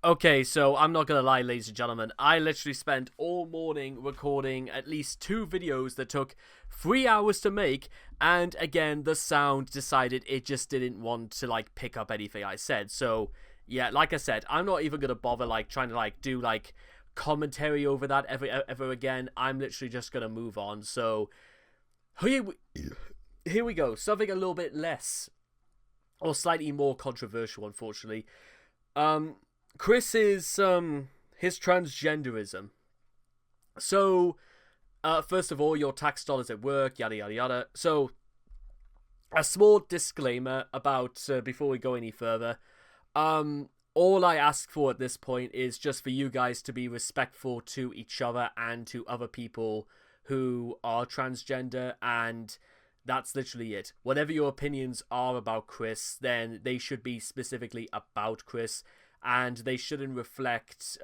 Okay, so I'm not gonna lie, ladies and gentlemen. I literally spent all morning recording at least 2 videos that took 3 hours to make, and again, the sound decided it just didn't want to like pick up anything I said. So yeah, like I said, I'm not even gonna bother like trying to like do like commentary over that ever again. I'm literally just gonna move on. So here we, here we go. Something a little bit less or slightly more controversial, unfortunately. Um, Chris is his transgenderism. So, first of all, your tax dollars at work, yada yada yada. So, a small disclaimer about before we go any further. All I ask for at this point is just for you guys to be respectful to each other and to other people who are transgender, and that's literally it. Whatever your opinions are about Chris, then they should be specifically about Chris, and they shouldn't reflect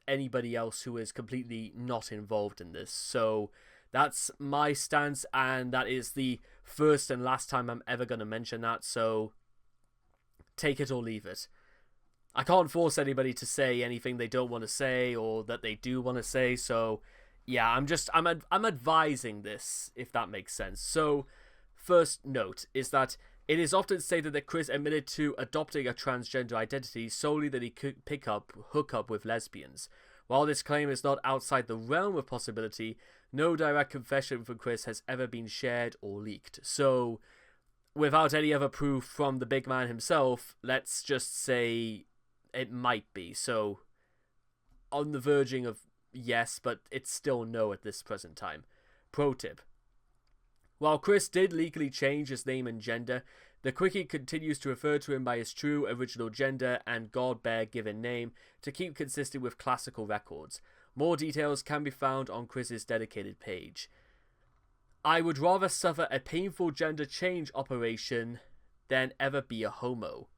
anybody else who is completely not involved in this. So that's my stance, and that is the first and last time I'm ever going to mention that, so take it or leave it. I can't force anybody to say anything they don't want to say or that they do want to say, so yeah, I'm advising this, if that makes sense. So first note is that it is often stated that Chris admitted to adopting a transgender identity solely that he could hook up with lesbians. While this claim is not outside the realm of possibility, no direct confession from Chris has ever been shared or leaked. So, without any other proof from the big man himself, let's just say it might be. So, on the verging of yes, but it's still no at this present time. Pro tip. While Chris did legally change his name and gender, the Quickie continues to refer to him by his true original gender and God-bear given name to keep consistent with classical records. More details can be found on Chris's dedicated page. I would rather suffer a painful gender change operation than ever be a homo.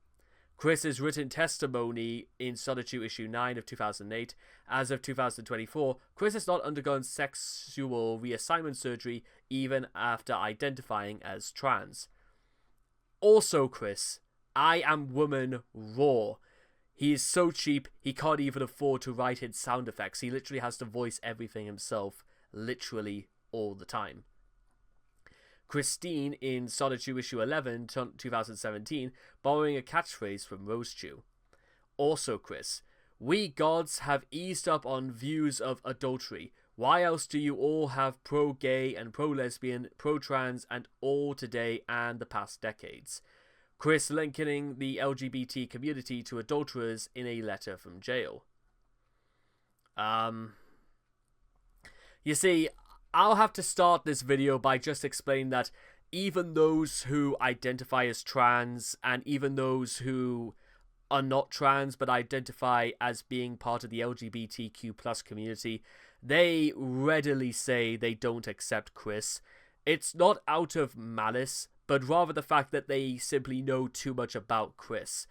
Chris's written testimony in Solitude issue 9 of 2008. As of 2024, Chris has not undergone sexual reassignment surgery even after identifying as trans. Also, Chris, I am woman raw. He is so cheap, he can't even afford to write in sound effects. He literally has to voice everything himself, literally all the time. Christine in Solitude issue 11, 2017, borrowing a catchphrase from Rosechew. Also, Chris, we gods have eased up on views of adultery. Why else do you all have pro-gay and pro-lesbian, pro-trans, and all today and the past decades? Chris linking the LGBT community to adulterers in a letter from jail. You see, I'll have to start this video by just explaining that even those who identify as trans and even those who are not trans but identify as being part of the LGBTQ plus community, they readily say they don't accept Chris. It's not out of malice, but rather the fact that they simply know too much about Chris.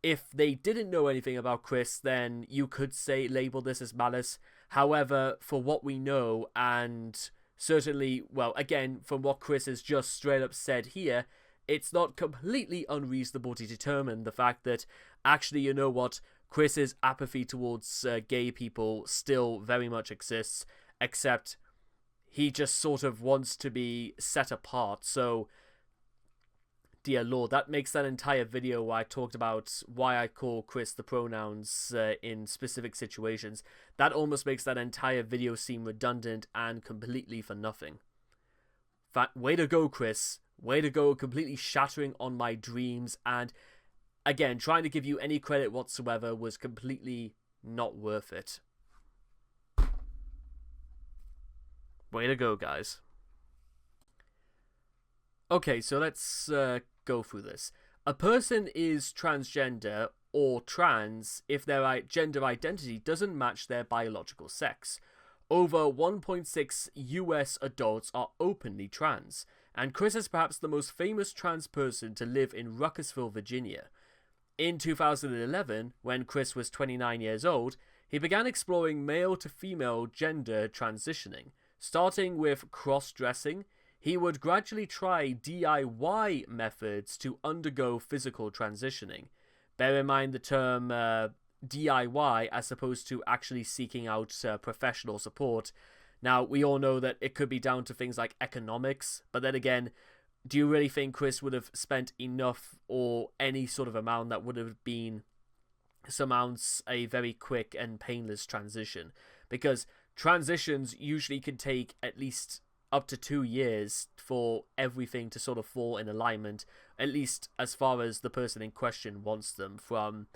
If they didn't know anything about Chris, then you could say label this as malice. However, for what we know, and certainly, well, again, from what Chris has just straight up said here, it's not completely unreasonable to determine the fact that, actually, you know what, Chris's apathy towards gay people still very much exists, except he just sort of wants to be set apart. So, dear Lord, that makes that entire video where I talked about why I call Chris the pronouns in specific situations, that almost makes that entire video seem redundant and completely for nothing. Way to go, Chris. Way to go, completely shattering on my dreams, and again, trying to give you any credit whatsoever was completely not worth it. Way to go, guys. Okay, so let's go through this. A person is transgender or trans if their gender identity doesn't match their biological sex. Over 1.6 US adults are openly trans, and Chris is perhaps the most famous trans person to live in Ruckersville, Virginia. In 2011, when Chris was 29 years old, he began exploring male to female gender transitioning. Starting with cross-dressing, he would gradually try DIY methods to undergo physical transitioning. Bear in mind the term DIY as opposed to actually seeking out professional support. Now, we all know that it could be down to things like economics, but then again, do you really think Chris would have spent enough or any sort of amount that would have been surmounts a very quick and painless transition? Because transitions usually can take at least up to 2 years for everything to sort of fall in alignment, at least as far as the person in question wants them, from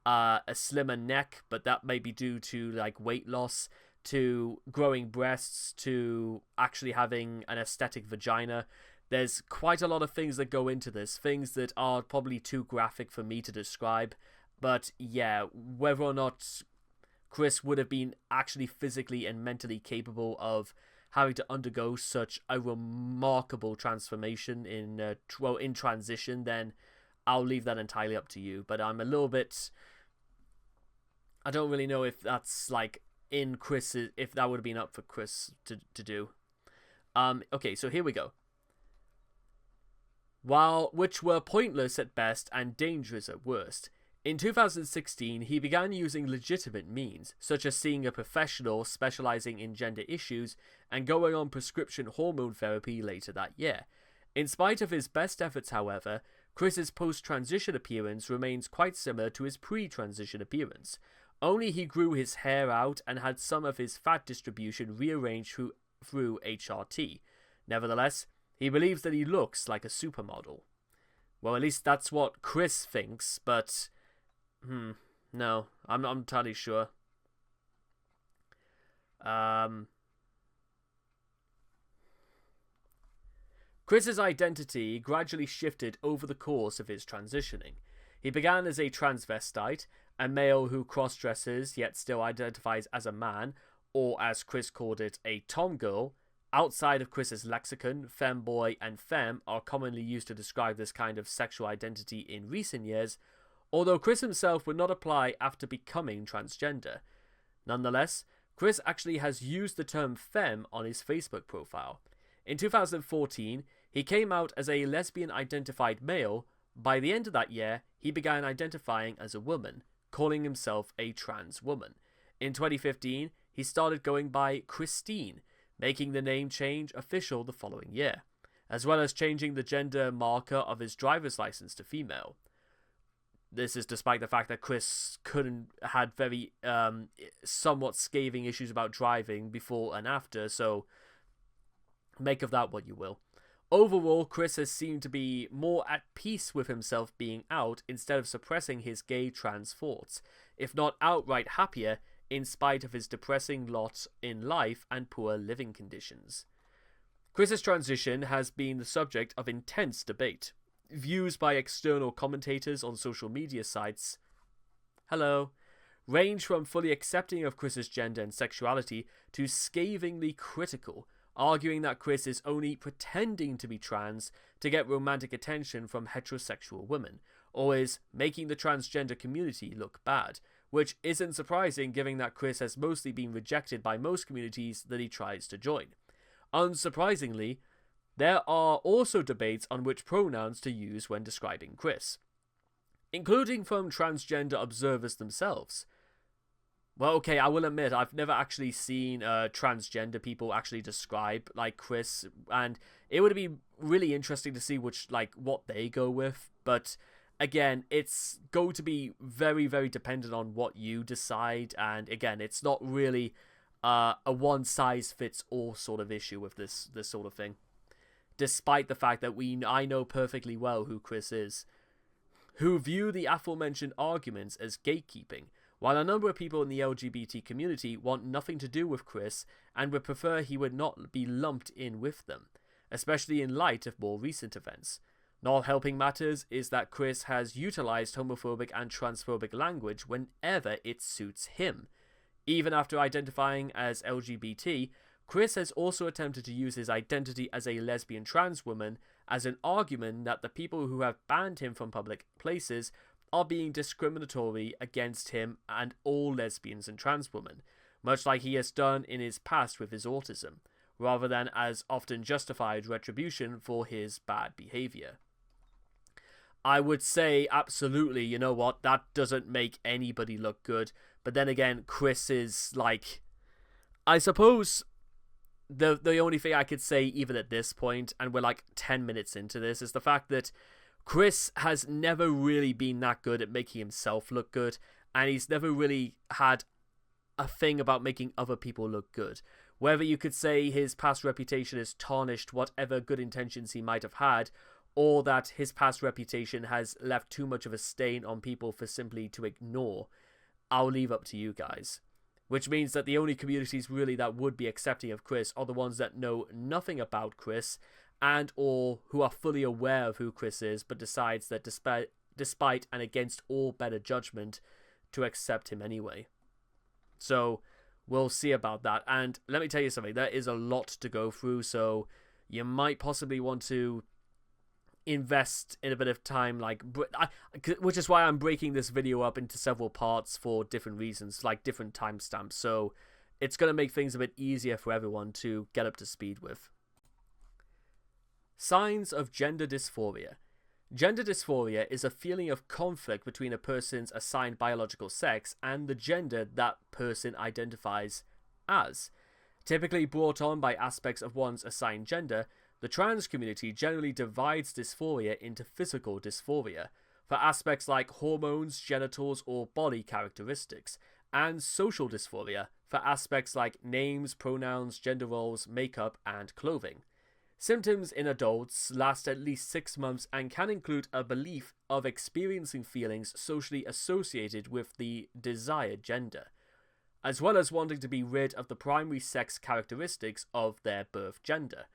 a slimmer neck, but that may be due to like weight loss, to growing breasts, to actually having an aesthetic vagina. There's quite a lot of things that go into this, things that are probably too graphic for me to describe. But yeah, whether or not Chris would have been actually physically and mentally capable of having to undergo such a remarkable transformation in transition, then I'll leave that entirely up to you. But I'm a little bit, I don't really know if that's like in Chris, if that would have been up for Chris to do. Okay, so here we go. Which were pointless at best and dangerous at worst. In 2016, he began using legitimate means, such as seeing a professional specializing in gender issues and going on prescription hormone therapy later that year. In spite of his best efforts, however, Chris's post-transition appearance remains quite similar to his pre-transition appearance. Only he grew his hair out and had some of his fat distribution rearranged through HRT. Nevertheless, he believes that he looks like a supermodel. Well, at least that's what Chris thinks, but no, I'm not entirely sure. Chris's identity gradually shifted over the course of his transitioning. He began as a transvestite, a male who cross-dresses yet still identifies as a man, or as Chris called it, a tomgirl. Outside of Chris's lexicon, femboy and femme are commonly used to describe this kind of sexual identity in recent years, although Chris himself would not apply after becoming transgender. Nonetheless, Chris actually has used the term femme on his Facebook profile. In 2014, he came out as a lesbian-identified male. By the end of that year, he began identifying as a woman, calling himself a trans woman. In 2015, he started going by Christine, making the name change official the following year, as well as changing the gender marker of his driver's license to female. This is despite the fact that Chris had very somewhat scathing issues about driving before and after, so make of that what you will. Overall, Chris has seemed to be more at peace with himself being out instead of suppressing his gay trans thoughts, if not outright happier, in spite of his depressing lot in life and poor living conditions. Chris's transition has been the subject of intense debate. Views by external commentators on social media sites range from fully accepting of Chris's gender and sexuality to scathingly critical, arguing that Chris is only pretending to be trans to get romantic attention from heterosexual women, or is making the transgender community look bad, which isn't surprising given that Chris has mostly been rejected by most communities that he tries to join. Unsurprisingly, there are also debates on which pronouns to use when describing Chris, including from transgender observers themselves. Well, okay, I will admit, I've never actually seen transgender people actually describe like Chris, and it would be really interesting to see what they go with, but again, it's going to be very, very dependent on what you decide, and again, it's not really a one-size-fits-all sort of issue with this sort of thing, despite the fact that I know perfectly well who Chris is, who view the aforementioned arguments as gatekeeping, while a number of people in the LGBT community want nothing to do with Chris and would prefer he would not be lumped in with them, especially in light of more recent events. Not helping matters is that Chris has utilized homophobic and transphobic language whenever it suits him. Even after identifying as LGBT, Chris has also attempted to use his identity as a lesbian trans woman as an argument that the people who have banned him from public places are being discriminatory against him and all lesbians and trans women, much like he has done in his past with his autism, rather than as often justified retribution for his bad behavior. I would say absolutely, you know what, that doesn't make anybody look good. But then again, Chris is like, I suppose the only thing I could say even at this point, and we're like 10 minutes into this, is the fact that Chris has never really been that good at making himself look good, and he's never really had a thing about making other people look good. Whether you could say his past reputation has tarnished whatever good intentions he might have had, or that his past reputation has left too much of a stain on people for simply to ignore, I'll leave up to you guys. Which means that the only communities really that would be accepting of Chris are the ones that know nothing about Chris, and or who are fully aware of who Chris is, but decides that despite and against all better judgment, to accept him anyway. So we'll see about that. And let me tell you something, there is a lot to go through, so you might possibly want to invest in a bit of time, like, which is why I'm breaking this video up into several parts for different reasons, like different timestamps, so it's going to make things a bit easier for everyone to get up to speed with. Signs of gender dysphoria. Gender dysphoria is a feeling of conflict between a person's assigned biological sex and the gender that person identifies as. Typically brought on by aspects of one's assigned gender, the trans community generally divides dysphoria into physical dysphoria, for aspects like hormones, genitals, or body characteristics, and social dysphoria, for aspects like names, pronouns, gender roles, makeup, and clothing. Symptoms in adults last at least 6 months and can include a belief of experiencing feelings socially associated with the desired gender, as well as wanting to be rid of the primary sex characteristics of their birth gender.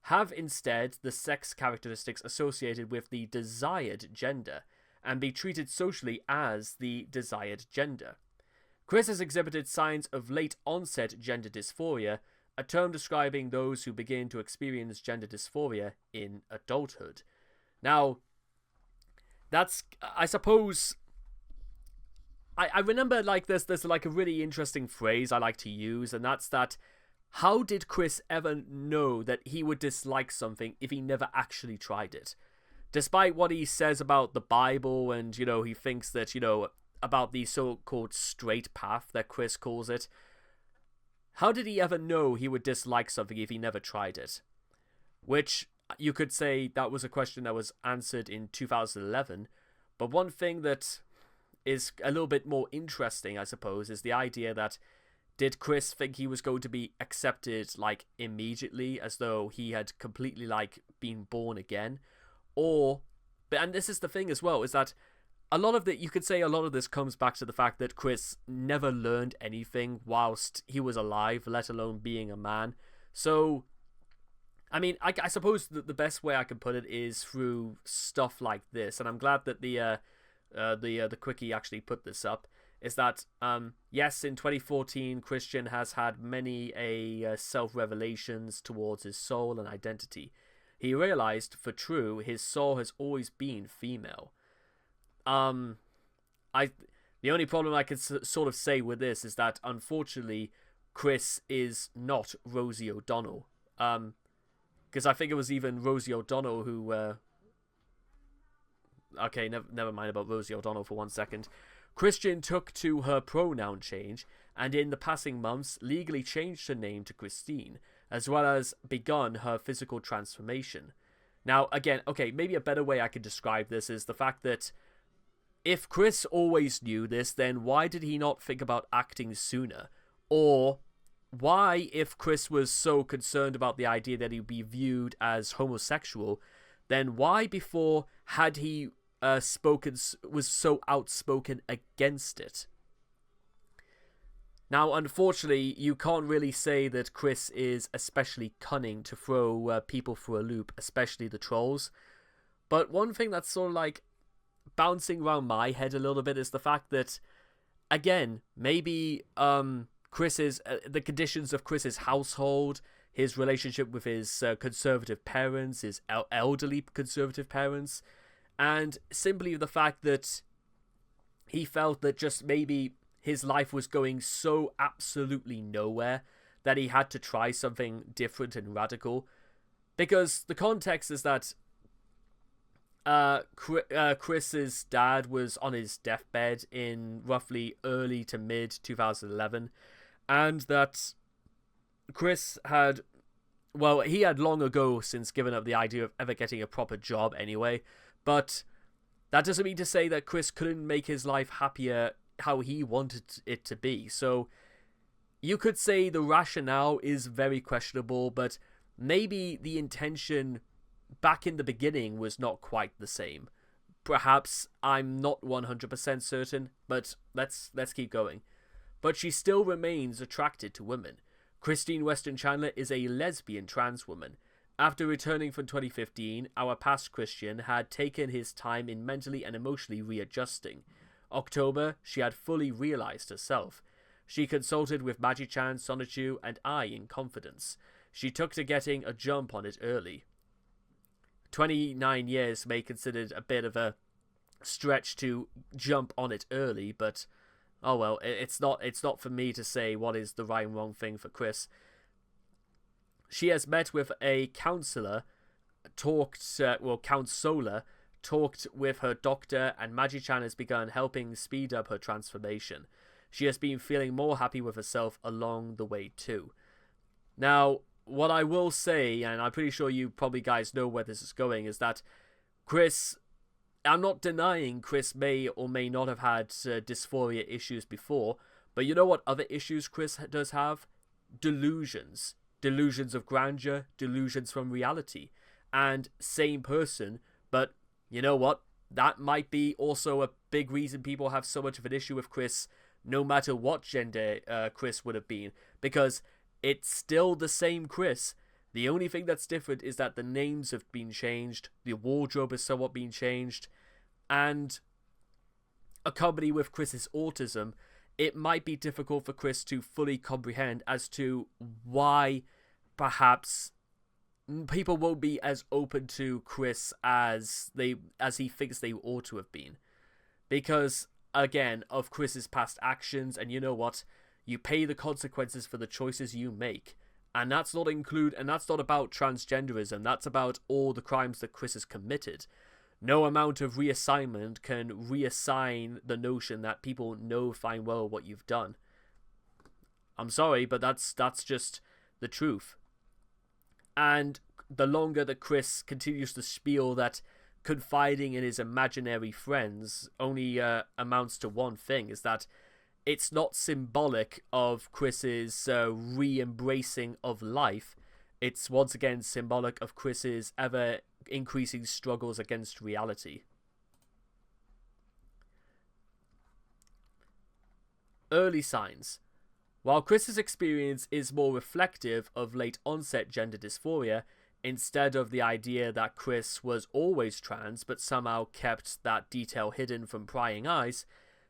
Have instead the sex characteristics associated with the desired gender, and be treated socially as the desired gender. Chris has exhibited signs of late-onset gender dysphoria, a term describing those who begin to experience gender dysphoria in adulthood. Now, that's, I suppose, I remember, like, there's like a really interesting phrase I like to use, and that's that, how did Chris ever know that he would dislike something if he never actually tried it? Despite what he says about the Bible and, you know, he thinks that, you know, about the so-called straight path that Chris calls it, how did he ever know he would dislike something if he never tried it? Which, you could say that was a question that was answered in 2011, but one thing that is a little bit more interesting, I suppose, is the idea that, did Chris think he was going to be accepted, like, immediately, as though he had completely, like, been born again? Or, and this is the thing as well, is that a lot of you could say a lot of this comes back to the fact that Chris never learned anything whilst he was alive, let alone being a man. So, I mean, I suppose the best way I can put it is through stuff like this, and I'm glad that the quickie actually put this up. Is that, yes, in 2014, Christian has had many self-revelations towards his soul and identity. He realized, for true, his soul has always been female. The only problem I could sort of say with this is that, unfortunately, Chris is not Rosie O'Donnell. Because I think it was even Rosie O'Donnell who, okay, never mind about Rosie O'Donnell for 1 second. Christian took to her pronoun change, and in the passing months legally changed her name to Christine, as well as begun her physical transformation. Now, again, okay, maybe a better way I could describe this is the fact that if Chris always knew this, then why did he not think about acting sooner? Or why, if Chris was so concerned about the idea that he'd be viewed as homosexual, then why before had he was so outspoken against it? Now, unfortunately, you can't really say that Chris is especially cunning to throw people through a loop, especially the trolls. But one thing that's sort of like bouncing around my head a little bit is the fact that, again, maybe Chris's the conditions of Chris's household, his relationship with his conservative parents, his elderly conservative parents, and simply the fact that he felt that just maybe his life was going so absolutely nowhere that he had to try something different and radical. Because the context is that Chris's dad was on his deathbed in roughly early to mid 2011, and that Chris had, well, he had long ago since given up the idea of ever getting a proper job anyway, but that doesn't mean to say that Chris couldn't make his life happier how he wanted it to be. So you could say the rationale is very questionable, but maybe the intention back in the beginning was not quite the same. Perhaps, I'm not 100% certain, but let's keep going. But she still remains attracted to women. Christine Weston Chandler is a lesbian trans woman. After returning from 2015, our past Christian had taken his time in mentally and emotionally readjusting. October, she had fully realized herself. She consulted with Magi-chan, Sonichu, and I in confidence. She took to getting a jump on it early. 29 years may consider a bit of a stretch to jump on it early, but oh well, it's not for me to say what is the right and wrong thing for Chris. She has met with a counselor, counselor, talked with her doctor, and Magi-chan has begun helping speed up her transformation. She has been feeling more happy with herself along the way too. Now, what I will say, and I'm pretty sure you probably guys know where this is going, is that Chris, I'm not denying Chris may or may not have had dysphoria issues before, but you know what other issues Chris does have? Delusions. Delusions of grandeur, delusions from reality. And same person, but you know what? That might be also a big reason people have so much of an issue with Chris, no matter what gender Chris would have been, because it's still the same Chris. The only thing that's different is that the names have been changed, the wardrobe has somewhat been changed, and accompanied with Chris's autism, it might be difficult for Chris to fully comprehend as to why perhaps people won't be as open to Chris as he thinks they ought to have been. Because, again, of Chris's past actions, and you know what? You pay the consequences for the choices you make. And that's not about transgenderism, that's about all the crimes that Chris has committed. No amount of reassignment can reassign the notion that people know fine well what you've done. I'm sorry, but that's just the truth. And the longer that Chris continues to spiel that confiding in his imaginary friends only amounts to one thing, is that it's not symbolic of Chris's re-embracing of life. It's once again symbolic of Chris's ever-increasing struggles against reality. Early signs. While Chris's experience is more reflective of late-onset gender dysphoria, instead of the idea that Chris was always trans but somehow kept that detail hidden from prying eyes,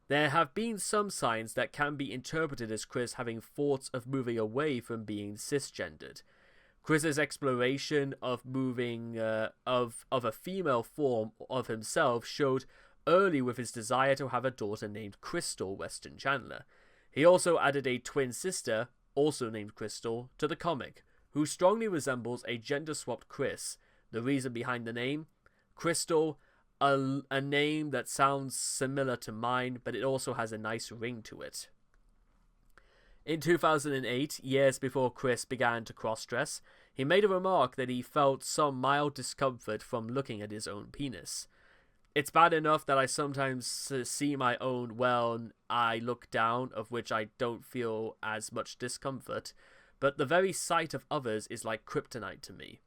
there have been some signs that can be interpreted as Chris having thoughts of moving away from being cisgendered. Chris's exploration of moving of a female form of himself showed early with his desire to have a daughter named Crystal Weston Chandler. He also added a twin sister, also named Crystal, to the comic, who strongly resembles a gender-swapped Chris. The reason behind the name? Crystal, a name that sounds similar to mine, but it also has a nice ring to it. In 2008, years before Chris began to cross-dress, he made a remark that he felt some mild discomfort from looking at his own penis. It's bad enough that I sometimes see my own when I look down, of which I don't feel as much discomfort, but the very sight of others is like kryptonite to me.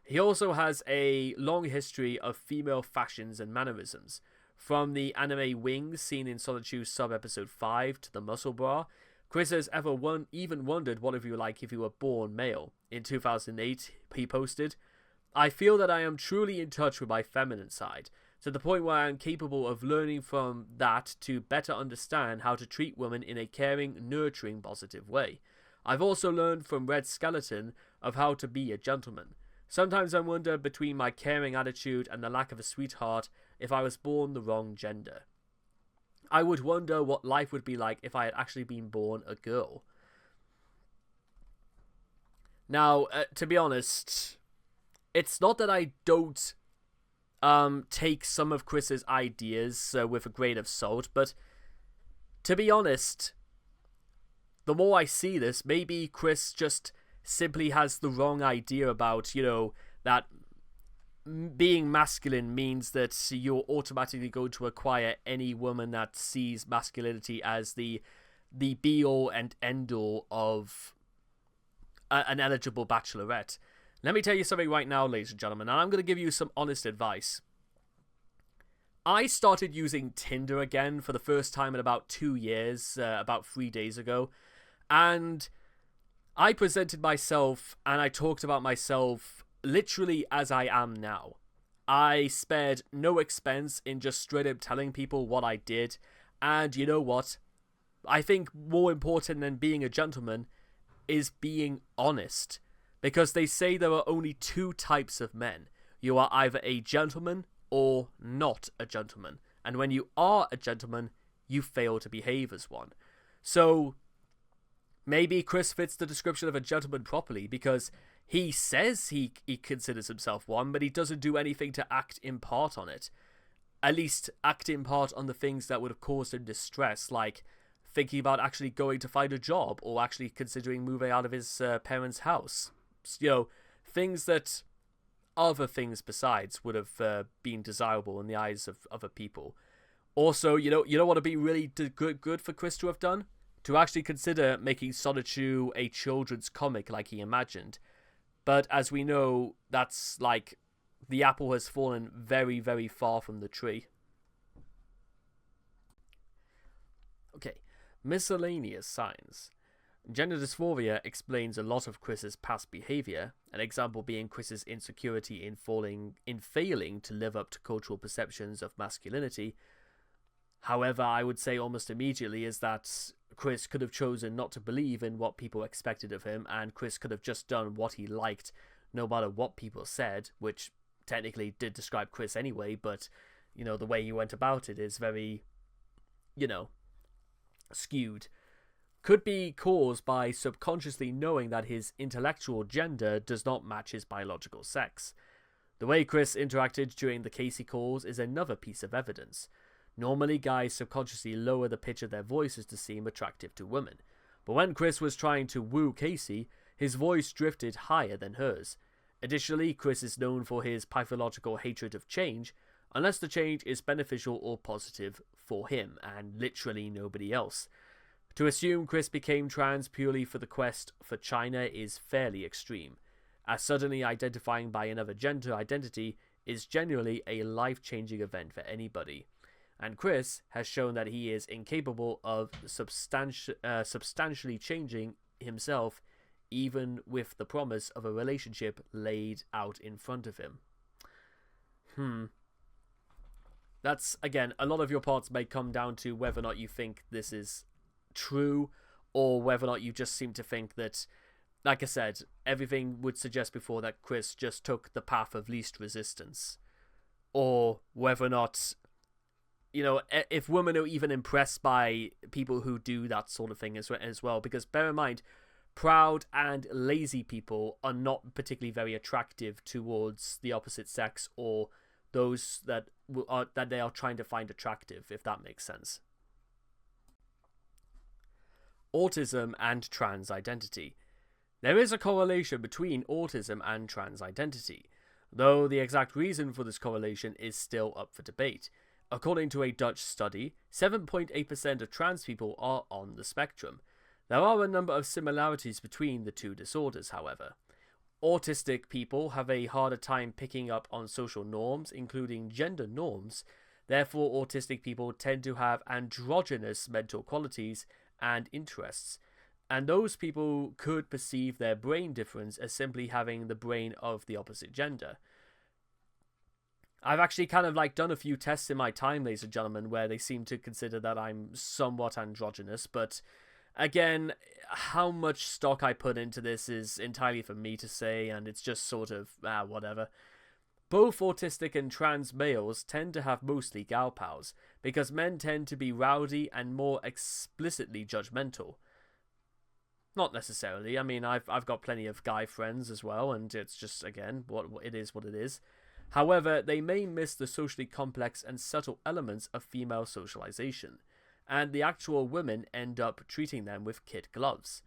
He also has a long history of female fashions and mannerisms. From the anime wings seen in Sonichu's sub-episode 5 to the muscle bra, Chris has even wondered what it would be like if he were born male. In 2008, he posted, "I feel that I am truly in touch with my feminine side, to the point where I am capable of learning from that to better understand how to treat women in a caring, nurturing, positive way. I've also learned from Red Skeleton of how to be a gentleman. Sometimes I wonder between my caring attitude and the lack of a sweetheart if I was born the wrong gender. I would wonder what life would be like if I had actually been born a girl." Now, to be honest, it's not that I don't take some of Chris's ideas with a grain of salt, but to be honest, the more I see this, maybe Chris just simply has the wrong idea about, that being masculine means that you're automatically going to acquire any woman that sees masculinity as the be-all and end-all of an eligible bachelorette. Let me tell you something right now, ladies and gentlemen, and I'm going to give you some honest advice. I started using Tinder again for the first time in about 2 years, about 3 days ago, and I presented myself and I talked about myself literally as I am now. I spared no expense in just straight up telling people what I did, and you know what? I think more important than being a gentleman is being honest. Because they say there are only 2 types of men. You are either a gentleman or not a gentleman. And when you are a gentleman, you fail to behave as one. So, maybe Chris fits the description of a gentleman properly because he says he considers himself one, but he doesn't do anything to act in part on it. At least act in part on the things that would have caused him distress, like thinking about actually going to find a job or actually considering moving out of his parents' house. Things that other things besides would have been desirable in the eyes of other people. Also, you don't want to be really good for Chris to have done? To actually consider making Sonichu a children's comic like he imagined. But as we know, that's like the apple has fallen very, very far from the tree. Okay, miscellaneous signs. Gender dysphoria explains a lot of Chris's past behavior, an example being Chris's insecurity in failing to live up to cultural perceptions of masculinity. However, I would say almost immediately is that Chris could have chosen not to believe in what people expected of him, and Chris could have just done what he liked, no matter what people said, which technically did describe Chris anyway, but, the way he went about it is very, skewed. Could be caused by subconsciously knowing that his intellectual gender does not match his biological sex. The way Chris interacted during the Casey calls is another piece of evidence. Normally, guys subconsciously lower the pitch of their voices to seem attractive to women, but when Chris was trying to woo Casey, his voice drifted higher than hers. Additionally, Chris is known for his pathological hatred of change, unless the change is beneficial or positive for him, and literally nobody else. To assume Chris became trans purely for the quest for China is fairly extreme, as suddenly identifying by another gender identity is genuinely a life-changing event for anybody. And Chris has shown that he is incapable of substantially changing himself, even with the promise of a relationship laid out in front of him. That's, again, a lot of your parts may come down to whether or not you think this is true, or whether or not you just seem to think that, like I said, everything would suggest before that Chris just took the path of least resistance, or whether or not, if women are even impressed by people who do that sort of thing as well, because bear in mind, proud and lazy people are not particularly very attractive towards the opposite sex or those that they are trying to find attractive, if that makes sense. Autism and trans identity. There is a correlation between autism and trans identity, though the exact reason for this correlation is still up for debate. According to a Dutch study, 7.8% of trans people are on the spectrum. There are a number of similarities between the two disorders, however. Autistic people have a harder time picking up on social norms, including gender norms. Therefore, autistic people tend to have androgynous mental qualities and interests, and those people could perceive their brain difference as simply having the brain of the opposite gender. I've actually kind of done a few tests in my time, ladies and gentlemen, where they seem to consider that I'm somewhat androgynous, but again, how much stock I put into this is entirely for me to say, and it's just sort of, whatever. Both autistic and trans males tend to have mostly gal pals, because men tend to be rowdy and more explicitly judgmental. Not necessarily. I mean, I've got plenty of guy friends as well, and it's just, again, what it is. However, they may miss the socially complex and subtle elements of female socialization, and the actual women end up treating them with kid gloves.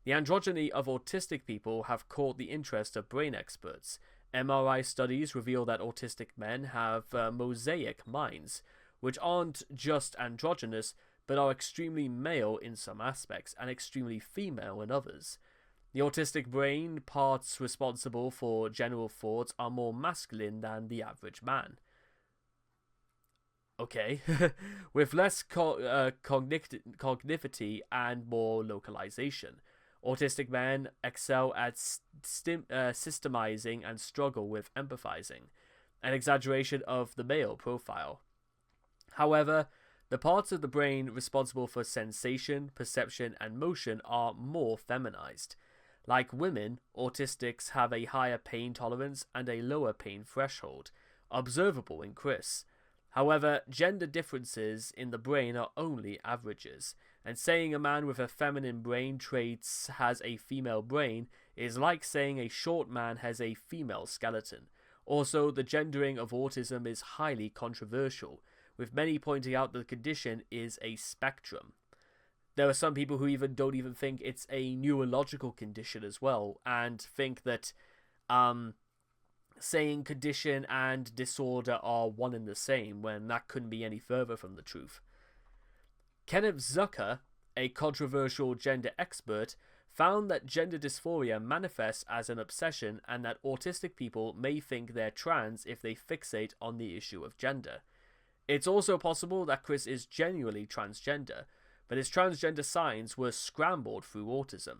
The androgyny of autistic people have caught the interest of brain experts. MRI studies reveal that autistic men have mosaic minds, which aren't just androgynous, but are extremely male in some aspects and extremely female in others. The autistic brain parts responsible for general thoughts are more masculine than the average man. Okay, with less cognitivity and more localization. Autistic men excel at systemizing and struggle with empathizing, an exaggeration of the male profile. However, the parts of the brain responsible for sensation, perception, and motion are more feminized. Like women, autistics have a higher pain tolerance and a lower pain threshold, observable in Chris. However, gender differences in the brain are only averages, and saying a man with a feminine brain traits has a female brain is like saying a short man has a female skeleton. Also, the gendering of autism is highly controversial, with many pointing out that the condition is a spectrum. There are some people who don't even think it's a neurological condition as well, and think that saying condition and disorder are one and the same, when that couldn't be any further from the truth. Kenneth Zucker, a controversial gender expert, found that gender dysphoria manifests as an obsession and that autistic people may think they're trans if they fixate on the issue of gender. It's also possible that Chris is genuinely transgender, but his transgender signs were scrambled through autism.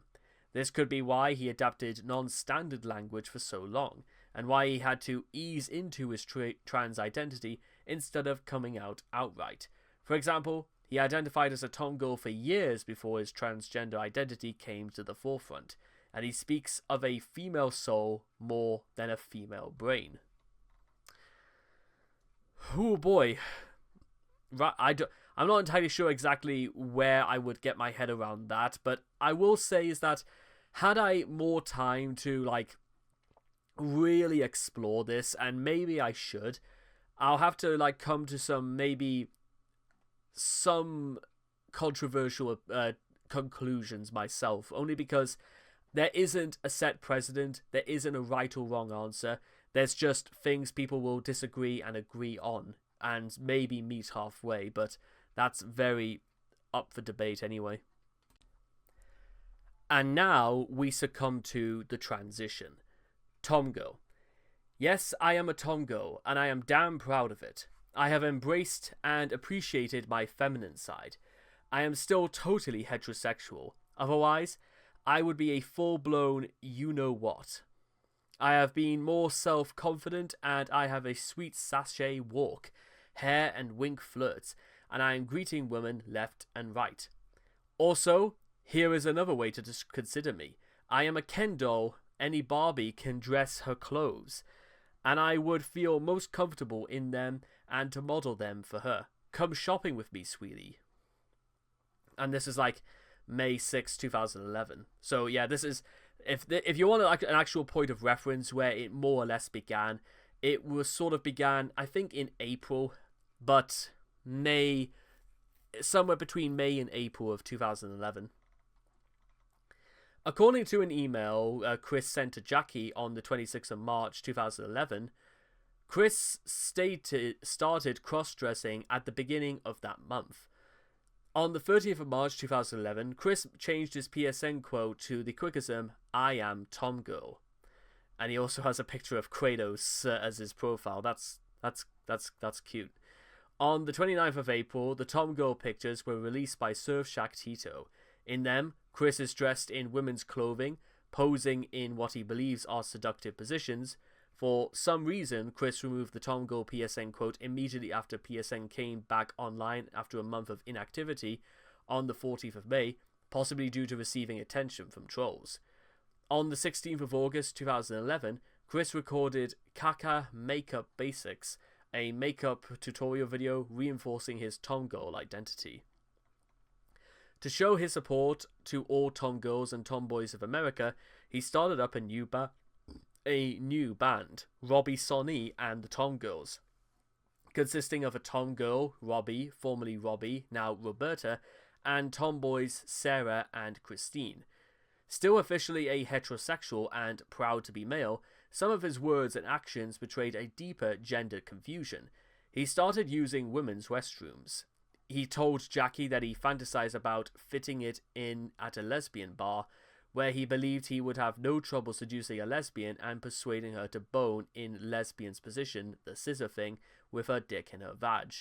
This could be why he adapted non-standard language for so long, and why he had to ease into his trans identity instead of coming out outright. For example, he identified as a tomgirl for years before his transgender identity came to the forefront, and he speaks of a female soul more than a female brain. Oh boy. I'm not entirely sure exactly where I would get my head around that, but I will say is that had I more time to really explore this, and maybe I should, I'll have to come to some controversial conclusions myself, only because there isn't a set precedent, there isn't a right or wrong answer, there's just things people will disagree and agree on, and maybe meet halfway, but that's very up for debate anyway. And now we succumb to the transition. Tomgirl. Yes, I am a tomgirl, and I am damn proud of it. I have embraced and appreciated my feminine side. I am still totally heterosexual. Otherwise, I would be a full-blown you-know-what. I have been more self-confident, and I have a sweet sachet walk, hair and wink flirts, and I am greeting women left and right. Also, here is another way to consider me. I am a Ken doll. Any Barbie can dress her clothes, and I would feel most comfortable in them and to model them for her. Come shopping with me, sweetie. And this is May 6, 2011. So yeah, this is, if you want an actual point of reference where it more or less began, it began, I think, in April, but somewhere between May and April of 2011. According to an email Chris sent to Jackie on the 26th of March 2011, Chris started cross-dressing at the beginning of that month. On the 30th of March 2011, Chris changed his PSN quote to the quickism, "I am Tomgirl." And he also has a picture of Kratos as his profile. That's cute. On the 29th of April, the Tomgirl pictures were released by Surfshack Tito. In them, Chris is dressed in women's clothing, posing in what he believes are seductive positions. For some reason, Chris removed the Tomgirl PSN quote immediately after PSN came back online after a month of inactivity on the 14th of May, possibly due to receiving attention from trolls. On the 16th of August 2011, Chris recorded Kaka Makeup Basics, a makeup tutorial video reinforcing his Tomgirl identity. To show his support to all tomgirls and tomboys of America, he started up a new a new band, Robbie Sonny and the Tom Girls, consisting of a Tom girl, Robbie, formerly Robbie, now Roberta, and tomboys Sarah and Christine. Still officially a heterosexual and proud to be male, some of his words and actions betrayed a deeper gender confusion. He started using women's restrooms. He told Jackie that he fantasized about fitting it in at a lesbian bar, where he believed he would have no trouble seducing a lesbian and persuading her to bone in lesbian's position, the scissor thing, with her dick in her vag.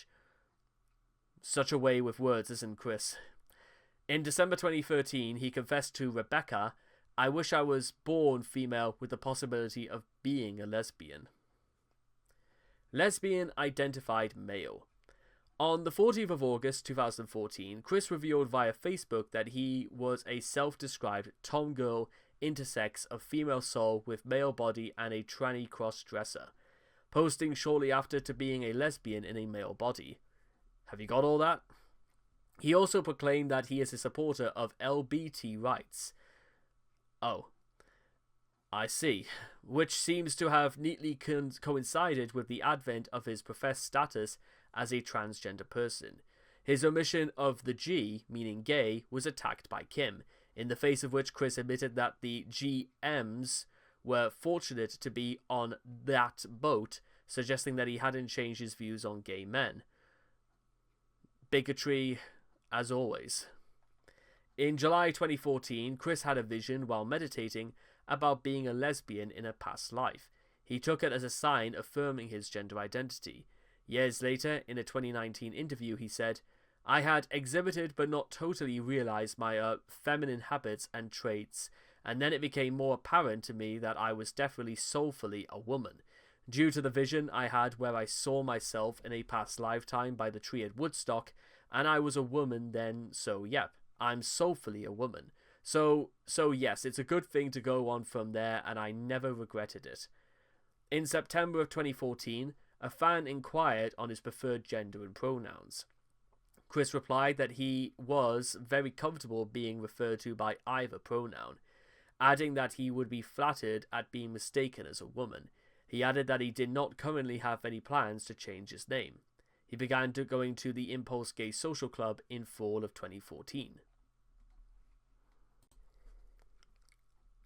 Such a way with words, isn't Chris? In December 2013, he confessed to Rebecca, "I wish I was born female with the possibility of being a lesbian." Lesbian identified male. On the 14th of August 2014, Chris revealed via Facebook that he was a self-described tomgirl intersex of female soul with male body and a tranny cross-dresser, posting shortly after to being a lesbian in a male body. Have you got all that? He also proclaimed that he is a supporter of LGBT rights. Oh, I see. Which seems to have neatly coincided with the advent of his professed status as a transgender person. His omission of the G, meaning gay, was attacked by Kim, in the face of which Chris admitted that the GMs were fortunate to be on that boat, suggesting that he hadn't changed his views on gay men. Bigotry, as always. In July 2014, Chris had a vision while meditating about being a lesbian in a past life. He took it as a sign affirming his gender identity. Years later, in a 2019 interview, he said, "I had exhibited but not totally realized my feminine habits and traits, and then it became more apparent to me that I was definitely soulfully a woman. Due to the vision I had where I saw myself in a past lifetime by the tree at Woodstock, and I was a woman then, so yep, I'm soulfully a woman. So yes, it's a good thing to go on from there, and I never regretted it." In September of 2014, a fan inquired on his preferred gender and pronouns. Chris replied that he was very comfortable being referred to by either pronoun, adding that he would be flattered at being mistaken as a woman. He added that he did not currently have any plans to change his name. He began going to the Impulse Gay Social Club in fall of 2014.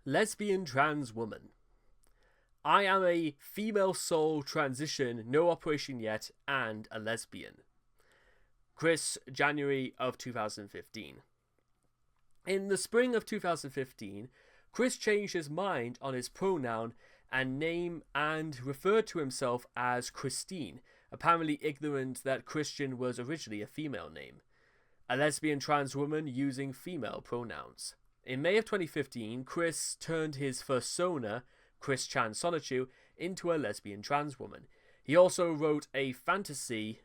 Lesbian trans woman. I am a female soul transition, no operation yet, and a lesbian. Chris, January of 2015. In the spring of 2015, Chris changed his mind on his pronoun and name and referred to himself as Christine, apparently ignorant that Christian was originally a female name. A lesbian trans woman using female pronouns. In May of 2015, Chris turned his persona, Chris Chan Sonichu, into a lesbian trans woman. He also wrote a fantasy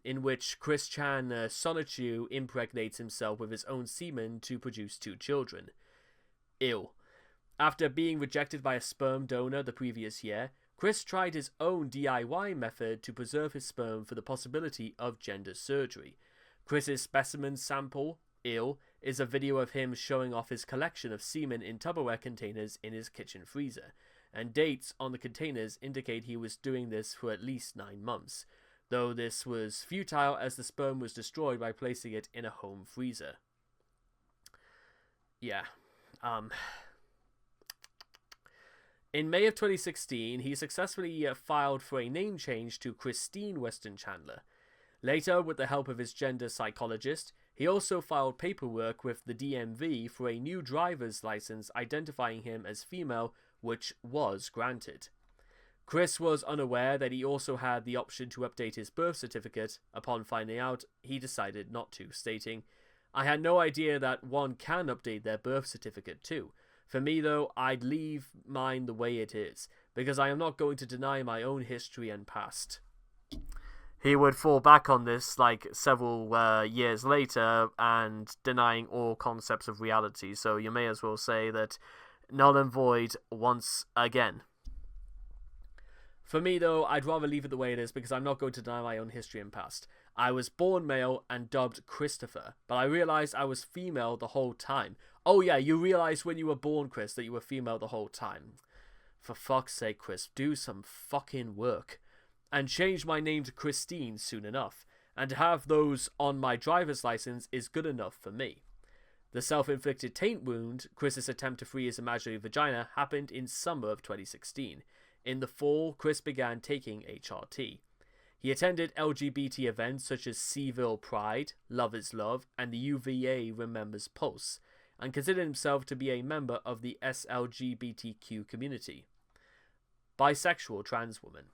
in which Chris Chan Sonichu impregnates himself with his own semen to produce 2 children. Ew. After being rejected by a sperm donor the previous year, Chris tried his own DIY method to preserve his sperm for the possibility of gender surgery. Chris's specimen sample, is a video of him showing off his collection of semen in Tupperware containers in his kitchen freezer, and dates on the containers indicate he was doing this for at least 9 months, though this was futile as the sperm was destroyed by placing it in a home freezer. Yeah. In May of 2016, he successfully filed for a name change to Christine Weston Chandler. Later, with the help of his gender psychologist, he also filed paperwork with the DMV for a new driver's license identifying him as female, which was granted. Chris was unaware that he also had the option to update his birth certificate. Upon finding out, he decided not to, stating, "I had no idea that one can update their birth certificate too. For me though, I'd leave mine the way it is, because I am not going to deny my own history and past." He would fall back on this like several years later and denying all concepts of reality, so you may as well say that null and void once again. For me though, I'd rather leave it the way it is because I'm not going to deny my own history and past. I was born male and dubbed Christopher, but I realized I was female the whole time. Oh yeah, you realized when you were born, Chris, that you were female the whole time. For fuck's sake, Chris, do some fucking work. And change my name to Christine soon enough. And to have those on my driver's license is good enough for me. The self-inflicted taint wound, Chris's attempt to free his imaginary vagina, happened in summer of 2016. In the fall, Chris began taking HRT. He attended LGBT events such as Seville Pride, Love is Love, and the UVA Remembers Pulse, and considered himself to be a member of the SLGBTQ community. Bisexual trans woman.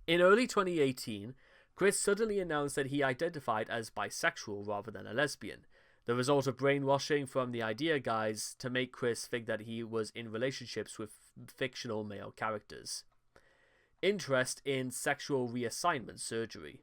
In early 2018, Chris suddenly announced that he identified as bisexual rather than a lesbian, the result of brainwashing from the idea guys to make Chris think that he was in relationships with fictional male characters. Interest in sexual reassignment surgery.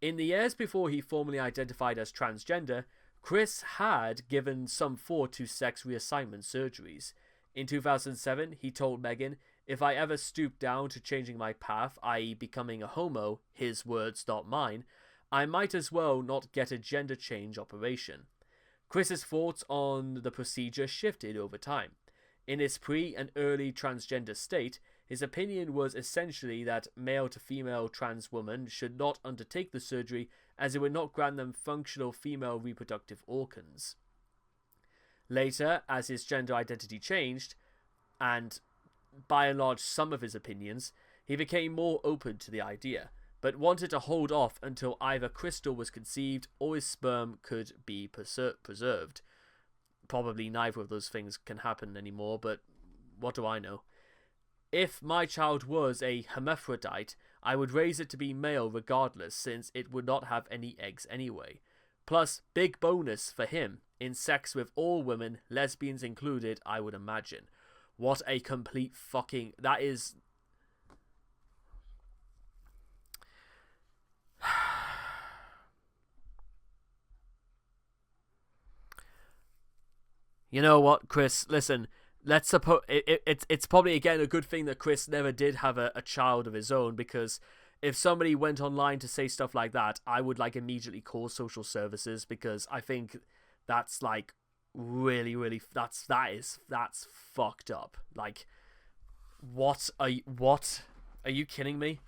In the years before he formally identified as transgender, Chris had given some thought to sex reassignment surgeries. In 2007, he told Meghan, "If I ever stoop down to changing my path, i.e. becoming a homo, his words not mine, I might as well not get a gender change operation." Chris's thoughts on the procedure shifted over time. In his pre- and early transgender state, his opinion was essentially that male-to-female trans women should not undertake the surgery as it would not grant them functional female reproductive organs. Later, as his gender identity changed, and by and large some of his opinions, he became more open to the idea, but wanted to hold off until either Crystal was conceived or his sperm could be preserved. Probably neither of those things can happen anymore, but what do I know? If my child was a hermaphrodite, I would raise it to be male regardless, since it would not have any eggs anyway. Plus, big bonus for him, in sex with all women, lesbians included, I would imagine. What a complete fucking... That is... You know what, Chris? Listen, let's suppose it's probably again a good thing that Chris never did have a child of his own, because if somebody went online to say stuff like that, I would like immediately call social services, because I think that's like really that's fucked up. Like, what are you kidding me?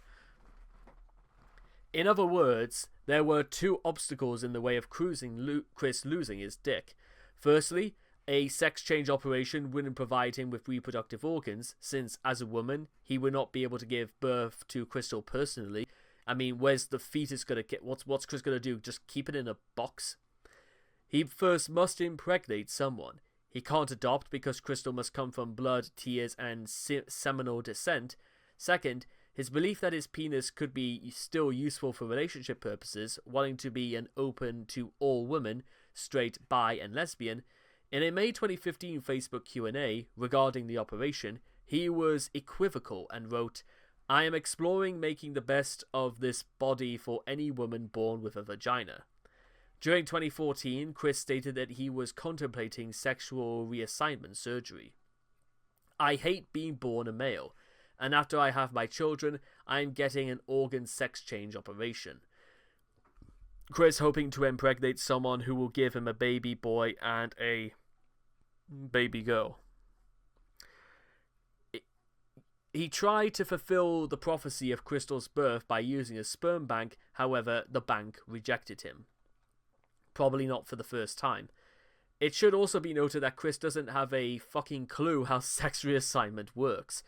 In other words, there were two obstacles in the way of Chris losing his dick. Firstly, a sex change operation wouldn't provide him with reproductive organs, since as a woman, he would not be able to give birth to Crystal personally. I mean, where's the fetus gonna get? What's Chris gonna do? Just keep it in a box? He first must impregnate someone. He can't adopt because Crystal must come from blood, tears, and seminal descent. Second, his belief that his penis could be still useful for relationship purposes, wanting to be an open to all women, straight, bi, and lesbian. In a May 2015 Facebook Q&A regarding the operation, he was equivocal and wrote, "I am exploring making the best of this body for any woman born with a vagina." During 2014, Chris stated that he was contemplating sexual reassignment surgery. "I hate being born a male, and after I have my children, I am getting an organ sex change operation." Chris hoping to impregnate someone who will give him a baby boy and a baby girl. He tried to fulfill the prophecy of Crystal's birth by using a sperm bank, however, the bank rejected him. Probably not for the first time. It should also be noted that Chris doesn't have a fucking clue how sex reassignment works.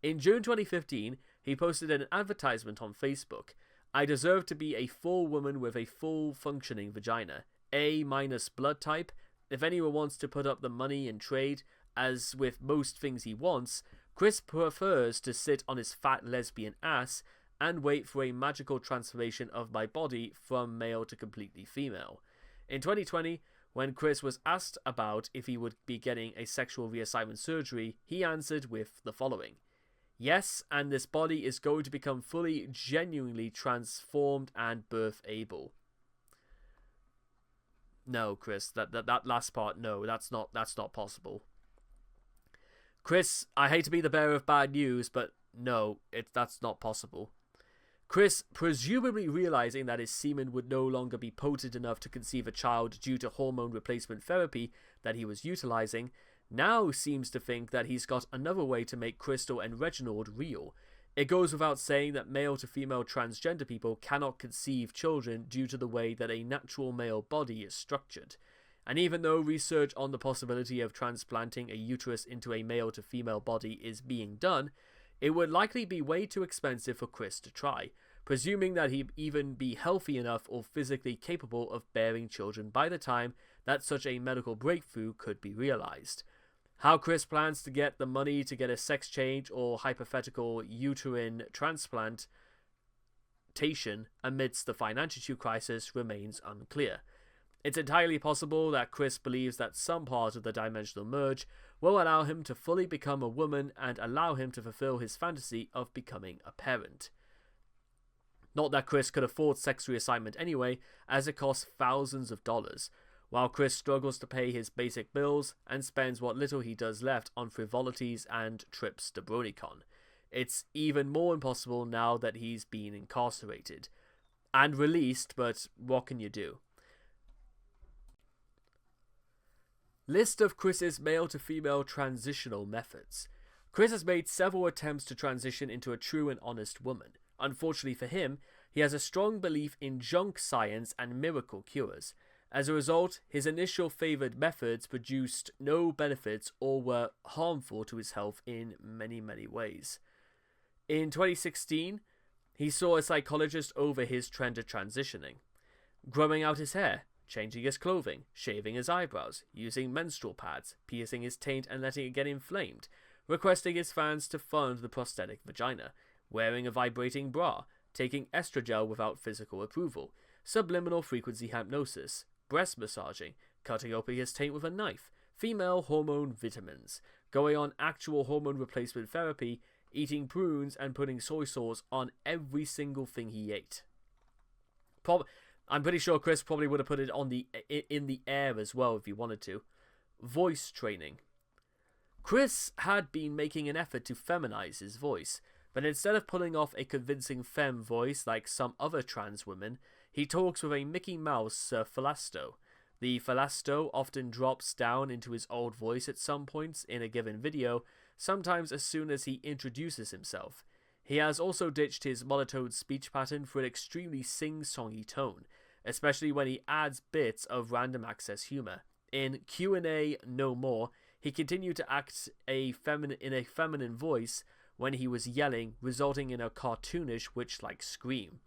In June 2015, he posted an advertisement on Facebook. "I deserve to be a full woman with a full functioning vagina. A- blood type. If anyone wants to put up the money and trade, as with most things he wants, Chris prefers to sit on his fat lesbian ass and wait for a magical transformation of my body from male to completely female." In 2020, when Chris was asked about if he would be getting a sexual reassignment surgery, he answered with the following: "Yes, and this body is going to become fully, genuinely transformed and birth able." No, Chris, that last part, no, that's not possible. Chris, I hate to be the bearer of bad news, but no, that's not possible. Chris, presumably realizing that his semen would no longer be potent enough to conceive a child due to hormone replacement therapy that he was utilizing, now seems to think that he's got another way to make Crystal and Reginald real. It goes without saying that male to female transgender people cannot conceive children due to the way that a natural male body is structured. And even though research on the possibility of transplanting a uterus into a male to female body is being done, it would likely be way too expensive for Chris to try, presuming that he'd even be healthy enough or physically capable of bearing children by the time that such a medical breakthrough could be realized. How Chris plans to get the money to get a sex change or hypothetical uterine transplantation amidst the financial crisis remains unclear. It's entirely possible that Chris believes that some part of the dimensional merge will allow him to fully become a woman and allow him to fulfill his fantasy of becoming a parent. Not that Chris could afford sex reassignment anyway, as it costs thousands of dollars, while Chris struggles to pay his basic bills and spends what little he does left on frivolities and trips to BronyCon. It's even more impossible now that he's been incarcerated. And released, but what can you do? List of Chris's male to female transitional methods. Chris has made several attempts to transition into a true and honest woman. Unfortunately for him, he has a strong belief in junk science and miracle cures. As a result, his initial favoured methods produced no benefits or were harmful to his health in many, many ways. In 2016, he saw a psychologist over his trend of transitioning. Growing out his hair, changing his clothing, shaving his eyebrows, using menstrual pads, piercing his taint and letting it get inflamed, requesting his fans to fund the prosthetic vagina, wearing a vibrating bra, taking estrogel without physical approval, subliminal frequency hypnosis, breast massaging, cutting open his taint with a knife, female hormone vitamins, going on actual hormone replacement therapy, eating prunes and putting soy sauce on every single thing he ate. I'm pretty sure Chris probably would have put it on in the air as well if he wanted to. Voice training. Chris had been making an effort to feminize his voice, but instead of pulling off a convincing femme voice like some other trans women, he talks with a Mickey Mouse falsetto. The falsetto often drops down into his old voice at some points in a given video, sometimes as soon as he introduces himself. He has also ditched his monotone speech pattern for an extremely sing-songy tone, especially when he adds bits of random access humor. In Q&A No More, he continued to act in a feminine voice when he was yelling, resulting in a cartoonish witch-like scream.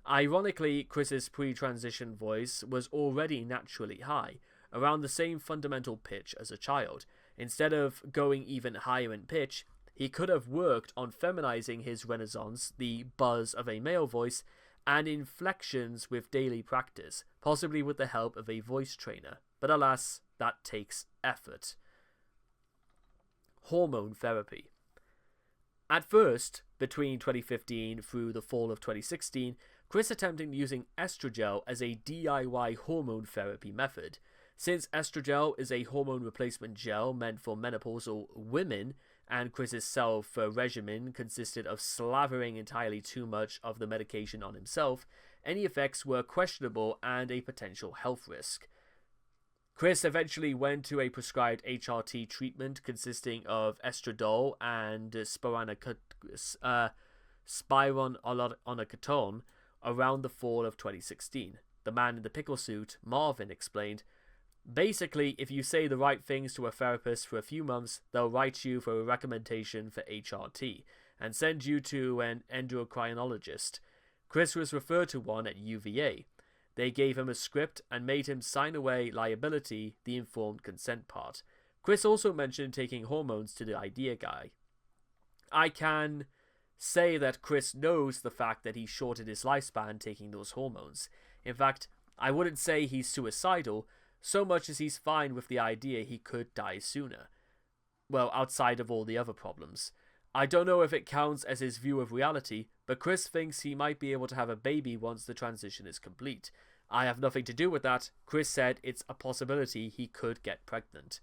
Ironically, Chris's pre-transition voice was already naturally high, around the same fundamental pitch as a child. Instead of going even higher in pitch, he could have worked on feminizing his renaissance, the buzz of a male voice, and inflections with daily practice, possibly with the help of a voice trainer. But alas, that takes effort. Hormone therapy. At first, between 2015 through the fall of 2016, Chris attempted using estrogel as a DIY hormone therapy method. Since estrogel is a hormone replacement gel meant for menopausal women, and Chris's self-regimen consisted of slavering entirely too much of the medication on himself, any effects were questionable and a potential health risk. Chris eventually went to a prescribed HRT treatment consisting of estradiol and spironolactone around the fall of 2016. The man in the pickle suit, Marvin, explained, "Basically, if you say the right things to a therapist for a few months, they'll write you for a recommendation for HRT and send you to an endocrinologist. Chris was referred to one at UVA. They gave him a script and made him sign away liability, the informed consent part. Chris also mentioned taking hormones to the idea guy. I can say that Chris knows the fact that he shortened his lifespan taking those hormones. In fact, I wouldn't say he's suicidal, so much as he's fine with the idea he could die sooner. Well, outside of all the other problems. I don't know if it counts as his view of reality, but Chris thinks he might be able to have a baby once the transition is complete. I have nothing to do with that. Chris said it's a possibility he could get pregnant.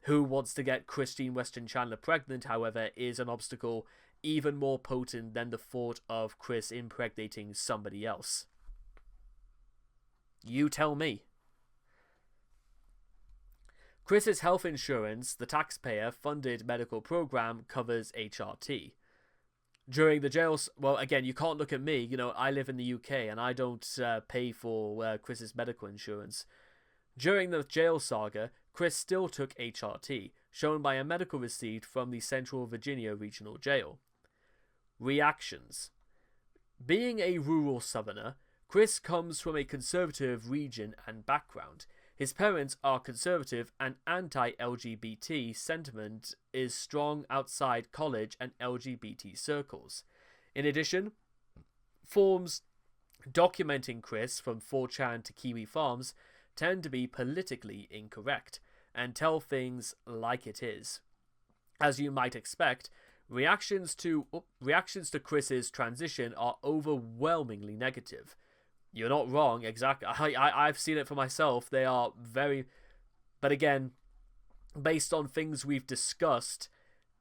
Who wants to get Christine Weston Chandler pregnant, however, is an obstacle even more potent than the thought of Chris impregnating somebody else. You tell me. Chris's health insurance, the taxpayer-funded medical program, covers HRT. During the jail... Well, again, you can't look at me. You know, I live in the UK and I don't pay for Chris's medical insurance. During the jail saga, Chris still took HRT, shown by a medical receipt from the Central Virginia Regional Jail. Reactions. Being a rural southerner, Chris comes from a conservative region and background. His parents are conservative and anti-LGBT sentiment is strong outside college and LGBT circles. In addition, forums documenting Chris from 4chan to Kiwi Farms tend to be politically incorrect and tell things like it is. As you might expect, reactions to Chris's transition are overwhelmingly negative. You're not wrong, exactly. I've seen it for myself. They are very... But again, based on things we've discussed,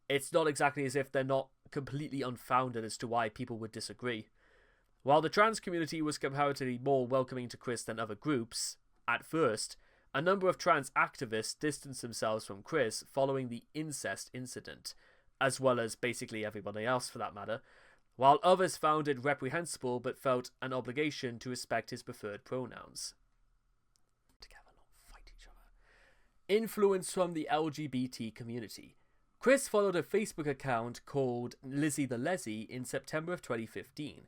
it's not exactly as if they're not completely unfounded as to why people would disagree. While the trans community was comparatively more welcoming to Chris than other groups, at first, a number of trans activists distanced themselves from Chris following the incest incident, as well as basically everybody else for that matter, while others found it reprehensible but felt an obligation to respect his preferred pronouns. Together, not fight each other. Influence from the LGBT community. Chris followed a Facebook account called Lizzie the Leslie in September of 2015.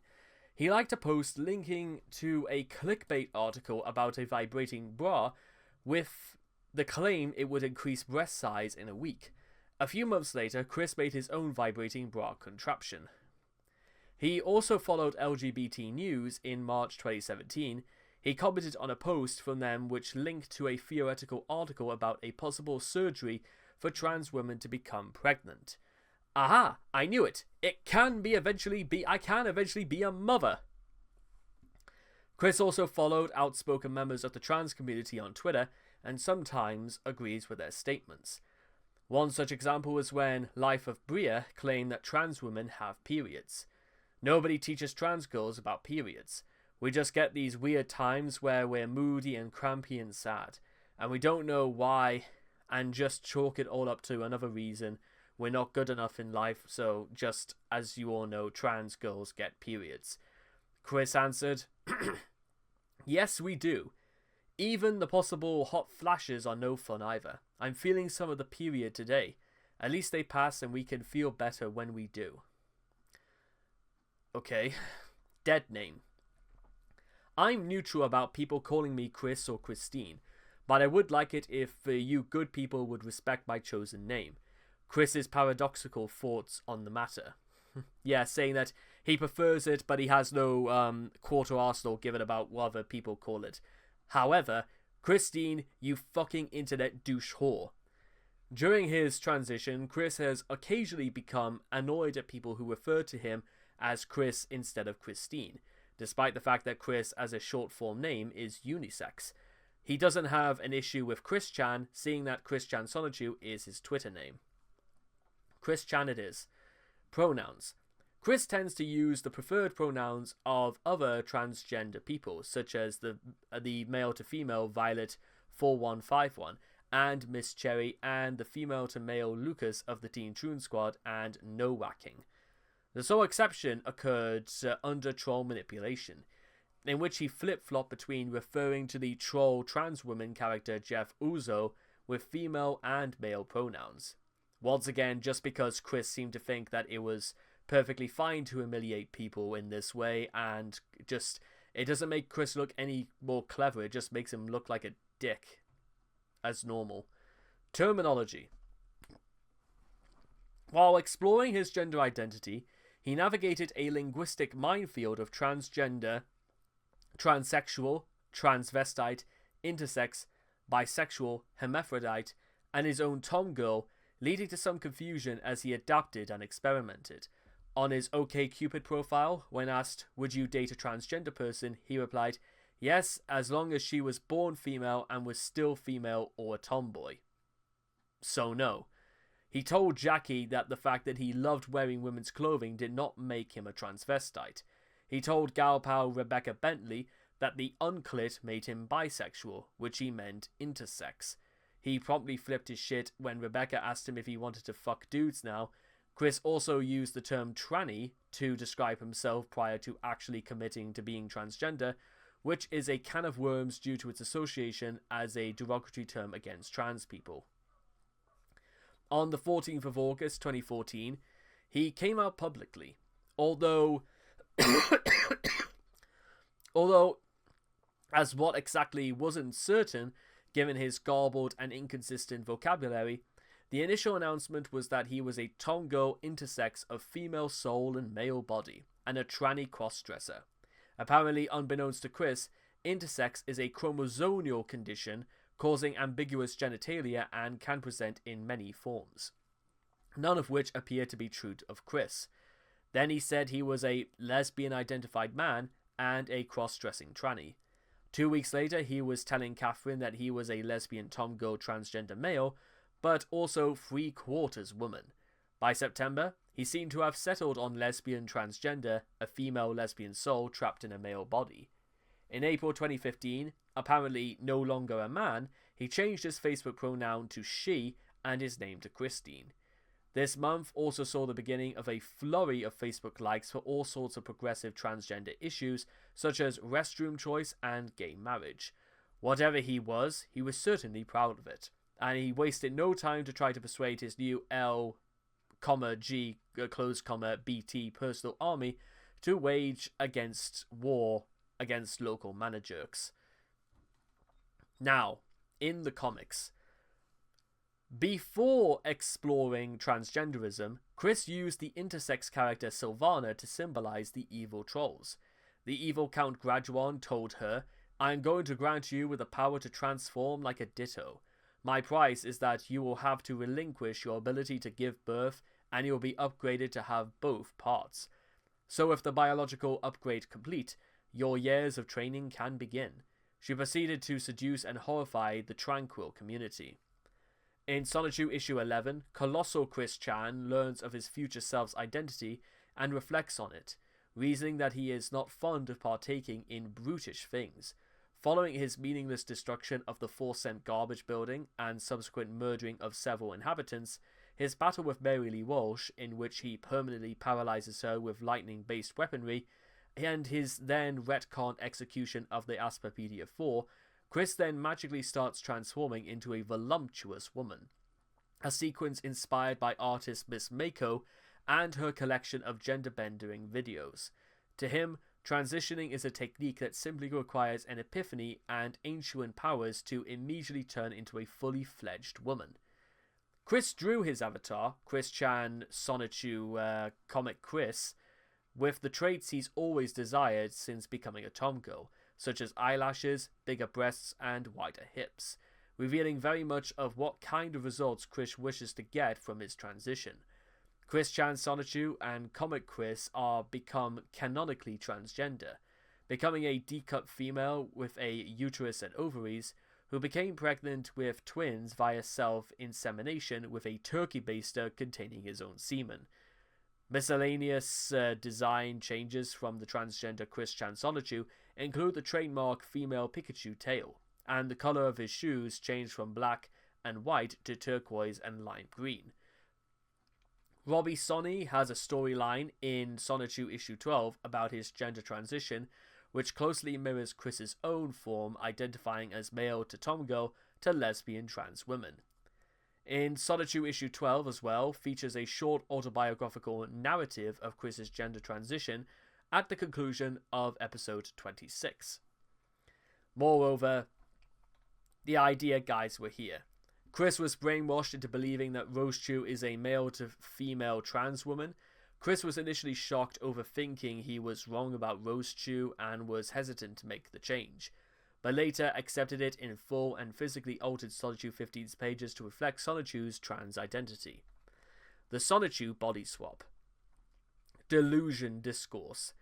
He liked a post linking to a clickbait article about a vibrating bra with the claim it would increase breast size in a week. A few months later, Chris made his own vibrating bra contraption. He also followed LGBT News in March 2017. He commented on a post from them which linked to a theoretical article about a possible surgery for trans women to become pregnant. Aha! I knew it! I can eventually be a mother! Chris also followed outspoken members of the trans community on Twitter and sometimes agrees with their statements. One such example was when Life of Bria claimed that trans women have periods. Nobody teaches trans girls about periods. We just get these weird times where we're moody and crampy and sad, and we don't know why, and just chalk it all up to another reason. We're not good enough in life, so just as you all know, trans girls get periods. Chris answered, Yes, we do. Even the possible hot flashes are no fun either. I'm feeling some of the period today. At least they pass and we can feel better when we do. Okay. Dead name. I'm neutral about people calling me Chris or Christine, but I would like it if you good people would respect my chosen name. Chris's paradoxical thoughts on the matter. Yeah, saying that he prefers it, but he has no quarter arsenal given about what other people call it. However, Christine, you fucking internet douche whore. During his transition, Chris has occasionally become annoyed at people who refer to him as Chris instead of Christine, despite the fact that Chris as a short form name is unisex. He doesn't have an issue with Chris Chan, seeing that Chris Chan Sonichu is his Twitter name. Chris Chan it is. Pronouns. Chris tends to use the preferred pronouns of other transgender people, such as the male to female Violet 4151 and Miss Cherry, and the female to male Lucas of the Teen Troon Squad and No Whacking. The sole exception occurred under troll manipulation, in which he flip-flopped between referring to the troll trans woman character Jeff Uzo with female and male pronouns. Once again, just because Chris seemed to think that it was perfectly fine to humiliate people in this way, and just, it doesn't make Chris look any more clever, it just makes him look like a dick, as normal. Terminology. While exploring his gender identity, he navigated a linguistic minefield of transgender, transsexual, transvestite, intersex, bisexual, hermaphrodite, and his own tomgirl, leading to some confusion as he adapted and experimented. On his OkCupid profile, when asked, would you date a transgender person, he replied, yes, as long as she was born female and was still female or a tomboy. So no. He told Jackie that the fact that he loved wearing women's clothing did not make him a transvestite. He told gal pal Rebecca Bentley that the unclit made him bisexual, which he meant intersex. He promptly flipped his shit when Rebecca asked him if he wanted to fuck dudes now. Chris also used the term tranny to describe himself prior to actually committing to being transgender, which is a can of worms due to its association as a derogatory term against trans people. On the 14th of August 2014, he came out publicly, although as what exactly wasn't certain, given his garbled and inconsistent vocabulary, the initial announcement was that he was a Tongo intersex of female soul and male body, and a tranny crossdresser. Apparently, unbeknownst to Chris, intersex is a chromosomal condition causing ambiguous genitalia and can present in many forms, none of which appear to be true of Chris. Then he said he was a lesbian-identified man and a cross-dressing tranny. 2 weeks later, he was telling Catherine that he was a lesbian Tongo transgender male, but also 3/4 woman. By September, he seemed to have settled on lesbian transgender, a female lesbian soul trapped in a male body. In April 2015, apparently no longer a man, he changed his Facebook pronoun to she and his name to Christine. This month also saw the beginning of a flurry of Facebook likes for all sorts of progressive transgender issues, such as restroom choice and gay marriage. Whatever he was certainly proud of it, and he wasted no time to try to persuade his new L, BT personal army to wage war against local mana jerks. Now, in the comics, before exploring transgenderism, Chris used the intersex character Sylvana to symbolize the evil trolls. The evil Count Graduan told her, "I am going to grant you with the power to transform like a ditto. My price is that you will have to relinquish your ability to give birth, and you will be upgraded to have both parts. So with the biological upgrade complete, your years of training can begin." She proceeded to seduce and horrify the tranquil community. In Sonichu issue 11, colossal Chris Chan learns of his future self's identity and reflects on it, reasoning that he is not fond of partaking in brutish things. Following his meaningless destruction of the 4-cent garbage building and subsequent murdering of several inhabitants, his battle with Mary Lee Walsh, in which he permanently paralyzes her with lightning-based weaponry, and his then retcon execution of the Asperpedia 4, Chris then magically starts transforming into a voluptuous woman, a sequence inspired by artist Miss Mako and her collection of gender-bending videos. To him, transitioning is a technique that simply requires an epiphany and ancient powers to immediately turn into a fully fledged woman. Chris drew his avatar, Chris Chan Sonichu Comic Chris, with the traits he's always desired since becoming a tomgirl, such as eyelashes, bigger breasts, and wider hips, revealing very much of what kind of results Chris wishes to get from his transition. Chris Chan Sonichu and Comic Chris are become canonically transgender, becoming a D-cup female with a uterus and ovaries, who became pregnant with twins via self-insemination with a turkey baster containing his own semen. Miscellaneous design changes from the transgender Chris Chan Sonichu include the trademark female Pikachu tail, and the color of his shoes changed from black and white to turquoise and lime green. Robbie Sonny has a storyline in Sonichu issue 12 about his gender transition, which closely mirrors Chris's own form, identifying as male to tomgirl to lesbian trans women. In Sonichu issue 12 as well features a short autobiographical narrative of Chris's gender transition at the conclusion of episode 26. Moreover, the idea guys were here. Chris was brainwashed into believing that Rosechew is a male to female trans woman. Chris was initially shocked over thinking he was wrong about Rosechew and was hesitant to make the change, but later accepted it in full and physically altered Sonichu 15's pages to reflect Sonichu's trans identity. The Sonichu body swap. Delusion discourse.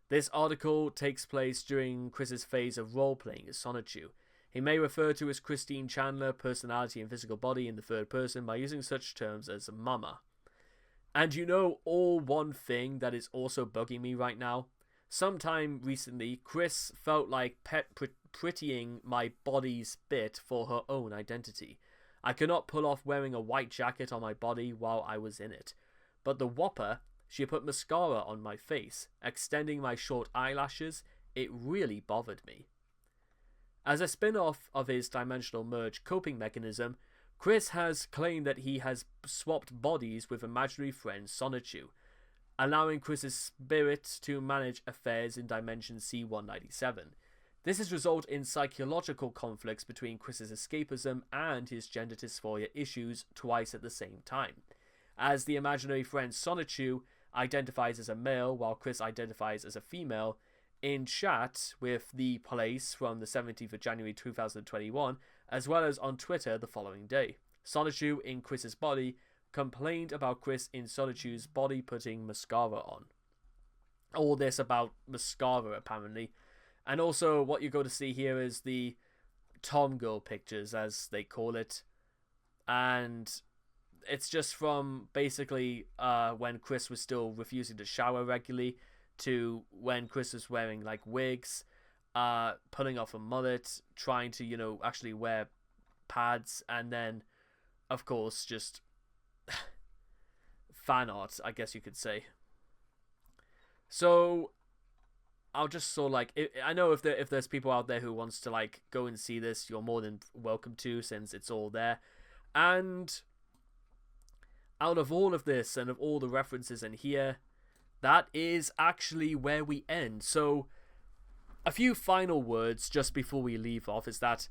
This article takes place during Chris's phase of role-playing as Sonichu. He may refer to his Christine Chandler personality and physical body in the third person by using such terms as mama. And you know one thing that is also bugging me right now? Sometime recently, Chris felt like prettying my body's bit for her own identity. I could not pull off wearing a white jacket on my body while I was in it. But the whopper, she put mascara on my face, extending my short eyelashes. It really bothered me. As a spin-off of his dimensional merge coping mechanism, Chris has claimed that he has swapped bodies with imaginary friend Sonichu, allowing Chris's spirit to manage affairs in dimension C197. This has resulted in psychological conflicts between Chris's escapism and his gender dysphoria issues twice at the same time, as the imaginary friend Sonichu identifies as a male while Chris identifies as a female. In chat with the police from the 17th of January 2021, as well as on Twitter the following day, Sonichu in Chris's body complained about Chris in Sonichu's body putting mascara on. All this about mascara, apparently. And also, what you go to see here is the Tom Girl pictures, as they call it. And it's just from basically when Chris was still refusing to shower regularly, to when Chris was wearing like wigs, pulling off a mullet, trying to, actually wear pads, and then, of course, just fan art, I guess you could say. So I'll just sort of like, I know if there's people out there who wants to like go and see this, you're more than welcome to, since it's all there. And out of all of this and of all the references in here, that is actually where we end. So a few final words just before we leave off is that,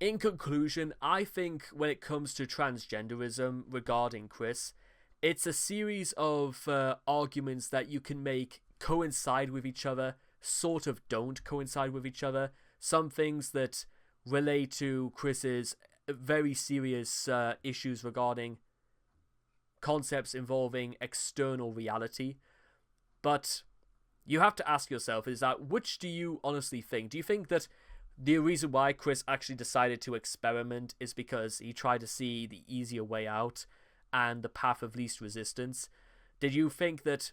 in conclusion, I think when it comes to transgenderism regarding Chris, it's a series of arguments that you can make coincide with each other, sort of don't coincide with each other. Some things that relate to Chris's very serious issues regarding concepts involving external reality. But you have to ask yourself, is that which do you honestly think? Do you think that the reason why Chris actually decided to experiment is because he tried to see the easier way out and the path of least resistance? Did you think that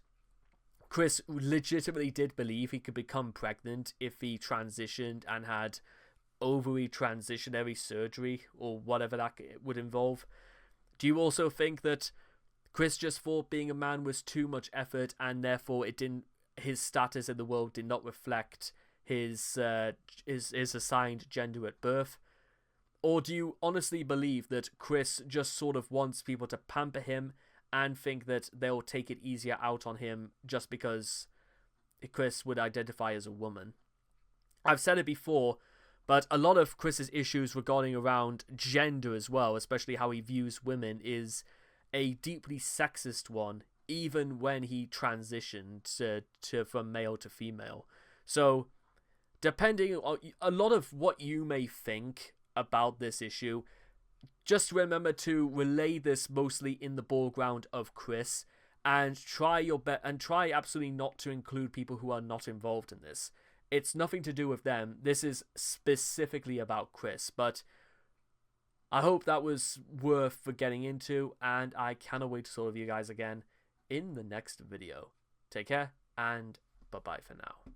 Chris legitimately did believe he could become pregnant if he transitioned and had ovary transitionary surgery or whatever that would involve? Do you also think that Chris just thought being a man was too much effort and therefore his status in the world did not reflect his assigned gender at birth? Or do you honestly believe that Chris just sort of wants people to pamper him and think that they'll take it easier out on him just because Chris would identify as a woman? I've said it before, but a lot of Chris's issues regarding around gender as well, especially how he views women, is a deeply sexist one, even when he transitioned from male to female. So, depending on a lot of what you may think about this issue, just remember to relay this mostly in the background of Chris, and try your best, and try absolutely not to include people who are not involved in this. It's nothing to do with them. This is specifically about Chris, but I hope that was worth for getting into, and I cannot wait to talk with you guys again in the next video. Take care, and bye-bye for now.